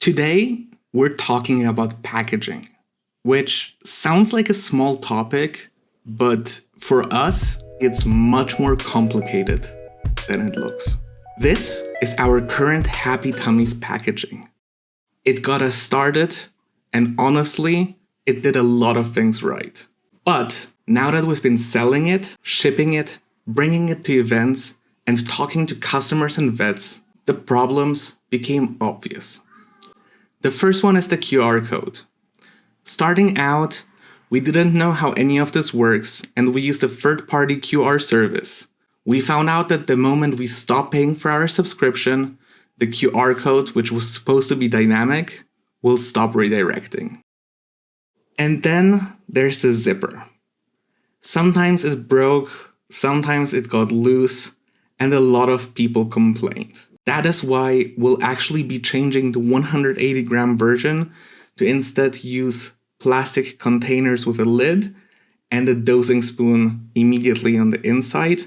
Today, we're talking about packaging, which sounds like a small topic, but for us, it's much more complicated than it looks. This is our current Happy Tummies packaging. It got us started, and honestly, it did a lot of things right. But now that we've been selling it, shipping it, bringing it to events, and talking to customers and vets, the problems became obvious. The first one is the QR code. Starting out, we didn't know how any of this works, and we used a third-party QR service. We found out that the moment we stopped paying for our subscription, the QR code, which was supposed to be dynamic, will stop redirecting. And then there's the zipper. Sometimes it broke, sometimes it got loose, and a lot of people complained. That is why we'll actually be changing the 180 gram version to instead use plastic containers with a lid and a dosing spoon immediately on the inside,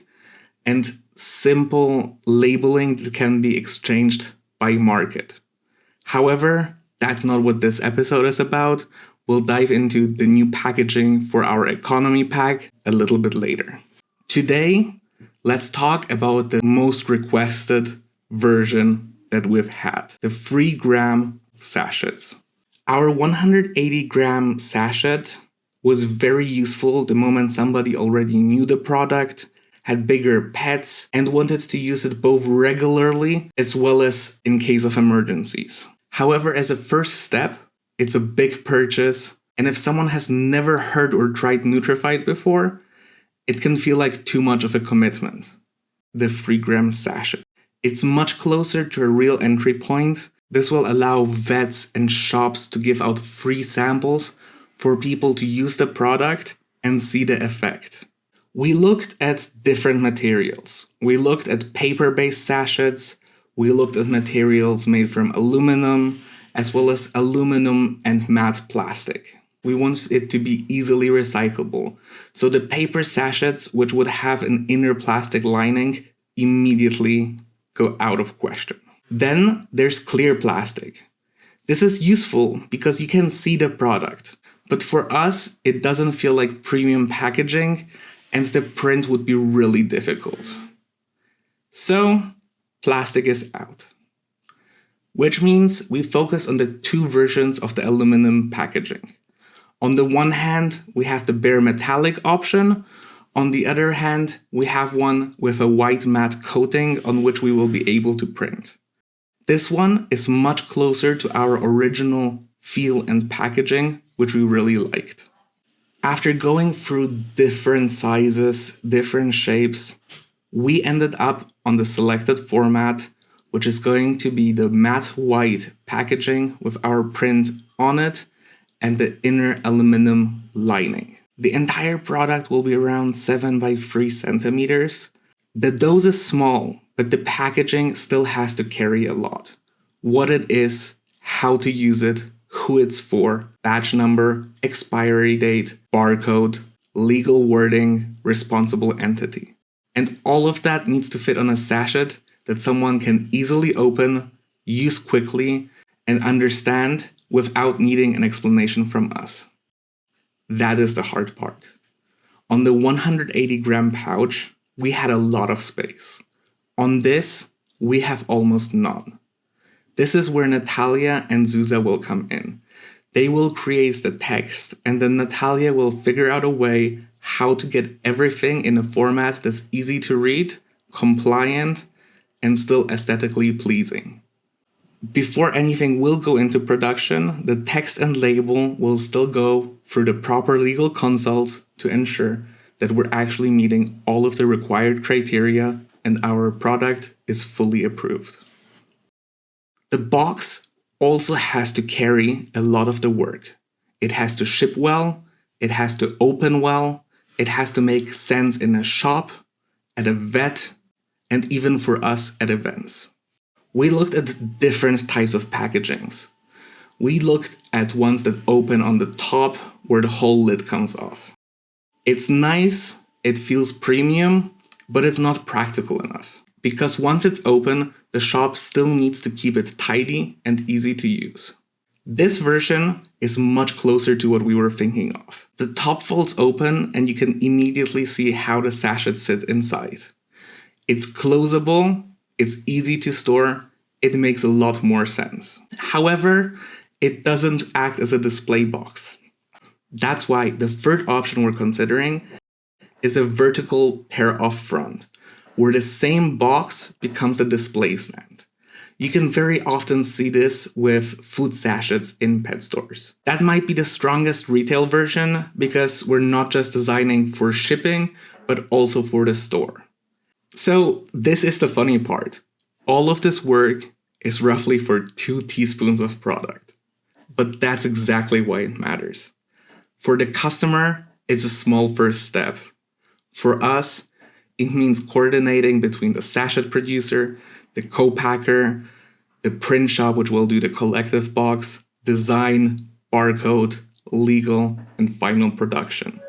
and simple labeling that can be exchanged by market. However, that's not what this episode is about. We'll dive into the new packaging for our economy pack a little bit later. Today, let's talk about the most requested version that we've had, the 3 gram sachets. Our 180 gram sachet was very useful the moment somebody already knew the product, had bigger pets, and wanted to use it both regularly as well as in case of emergencies. However, as a first step, it's a big purchase, and if someone has never heard or tried Nutrified before, it can feel like too much of a commitment. The 3 gram sachet. It's much closer to a real entry point. This will allow vets and shops to give out free samples for people to use the product and see the effect. We looked at different materials. We looked at paper-based sachets. We looked at materials made from aluminum, as well as aluminum and matte plastic. We want it to be easily recyclable. So the paper sachets, which would have an inner plastic lining, immediately go out of question. Then there's clear plastic. This is useful because you can see the product. But for us, it doesn't feel like premium packaging, and the print would be really difficult. So, plastic is out. Which means we focus on the 2 versions of the aluminum packaging. On the one hand, we have the bare metallic option. On the other hand, we have one with a white matte coating on which we will be able to print. This one is much closer to our original feel and packaging, which we really liked. After going through different sizes, different shapes, we ended up on the selected format, which is going to be the matte white packaging with our print on it and the inner aluminum lining. The entire product will be around 7 by 3 centimeters. The dose is small, but the packaging still has to carry a lot. What it is, how to use it, who it's for, batch number, expiry date, barcode, legal wording, responsible entity. And all of that needs to fit on a sachet that someone can easily open, use quickly, and understand without needing an explanation from us. That is the hard part. On the 180 gram pouch, we had a lot of space. On this, we have almost none. This is where Natalia and Zuza will come in. They will create the text, and then Natalia will figure out a way how to get everything in a format that's easy to read, compliant, and still aesthetically pleasing. Before anything will go into production, the text and label will still go through the proper legal consults to ensure that we're actually meeting all of the required criteria and our product is fully approved. The box also has to carry a lot of the work. It has to ship well, it has to open well, it has to make sense in a shop, at a vet, and even for us at events. We looked at different types of packagings. We looked at ones that open on the top where the whole lid comes off. It's nice, it feels premium, but it's not practical enough. because once it's open, the shop still needs to keep it tidy and easy to use. This version is much closer to what we were thinking of. The top folds open and you can immediately see how the sachets sit inside. It's closable, it's easy to store, it makes a lot more sense. However, it doesn't act as a display box. That's why the third option we're considering is a vertical tear-off front, where the same box becomes the display stand. You can very often see this with food sachets in pet stores. That might be the strongest retail version because we're not just designing for shipping, but also for the store. So this is the funny part. All of this work is roughly for 2 teaspoons of product. But that's exactly why it matters. For the customer, it's a small first step. For us, it means coordinating between the sachet producer, the co-packer, the print shop which will do the collective box, design, barcode, legal, and final production.